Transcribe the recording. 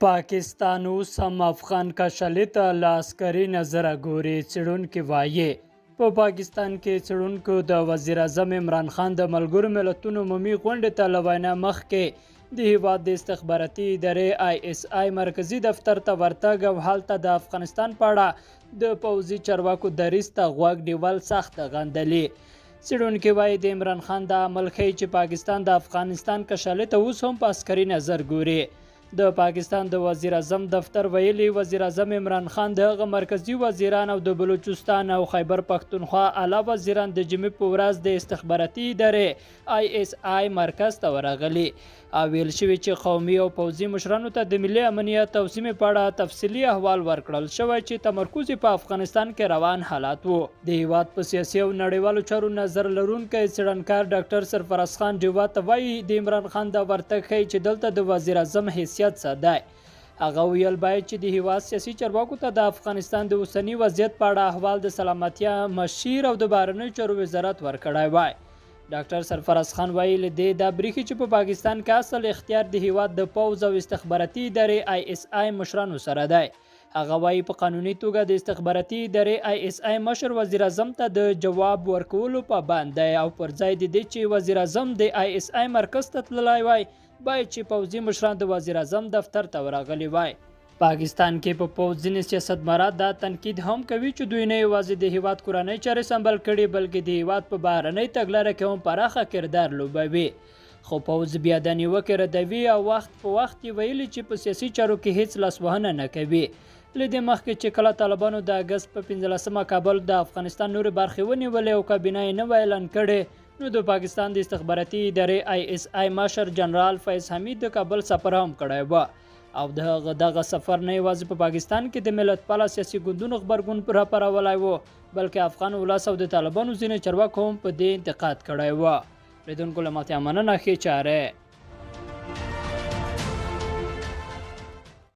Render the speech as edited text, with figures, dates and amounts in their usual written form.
पाकिस्तान اوس هم افغان کشالي ته له عسکري نظره ګوري. څېړونکي وایي په پاکستان کې څېړونکو د وزیر اعظم عمران خان د ملګرو ملتونو عمومي غونډې ته له وینا مخکې د هیواد د استخباراتي ادارې ISI مرکزي دفتر ته ورتګ او هلته د افغانستان په اړه د پوځي چارواکو دریځ ته غوږ نیول سخت غندلي. څېړونکي وایي د عمران خان د عمل ښیي چې پاکستان د افغانستان کشالي ته اوس هم په عسکري نظر ګوري. د پاکستان د وزیر اعظم دفتر ویلي وزیر اعظم عمران خان د هغه مرکزی وزیران او د بلوچستان او خیبر پښتونخوا اعلی وزیران د جمعې په ورځ د استخباراتي ادارې ISI مرکز ته ورغلي او ویل شوي چې قومي او پوځي مشرانو ته د ملي امنیت او سیمې په اړه تفصیلي احوال ورکړل شوی چې تمرکز په افغانستان کې روان حالات وو. د هیواد په سیاسي او نړیوالو چارو نظر لرونکی څېړنکار ډاکټر سرفراز خان ډیوا ته وایي د عمران خان د ورتګ ښیي چې دلته د وزیر اعظم حیثیت ساده. هغه ویل باید چې د هیواد سیاسي چارواکو ته د افغانستان د اوسني وضعیت په اړه احوال د سلامتیا مشیر او د بهرنیو چارو وزارت ورکړی وای. ډاکټر سرفراز خان ویل دی دا بریښي چې په پاکستان کې اصل اختیار د هیواد د پوځ او استخباراتي ادارې ISI مشرانو سره دی. هغه وایي په قانوني توګه د استخباراتي ادارې ISI مشر وزیر اعظم ته د جواب ورکولو پابند دی او پر ځای د دې چې وزیر اعظم د ISI مرکز ته تللی وای باید چې پوځي مشران د وزیر اعظم دفتر ته ورغلي وای. پاکستان کې په پوځ ځینې سیاستمداران دا تنقید هم کوي چې دوی نه یوازې د هیواد کورنۍ چارې سمبال کړي بلکې د هیواد په بهرنۍ تګلاره کې هم پراخه کردار لوبوي. خو پوځ بیا د نیوکې ردوي او وخت په وخت یې ویلي چې په سیاسي چارو کې هیڅ لاسوهنه نه کوي. له دې مخکې چې کله طالبانو د اګست په 15مه کابل د افغانستان نورې برخې ونیولې او کابینه یې نوی اعلان کړی نو د پاکستان د استخباراتي ادارې ISI مشر جنرال فیض حمید د کابل سفر هم کړی و او دغه سفر نه یوازې په پاکستان کې د ملت پاله سیاسي ګوندونو غبرګون راپارولی و بلکې افغان ولس او د طالبانو ځینې چارواکو هم په دې انتقاد کړی و. لیدونکو له ماتیا مننه ښې چارې.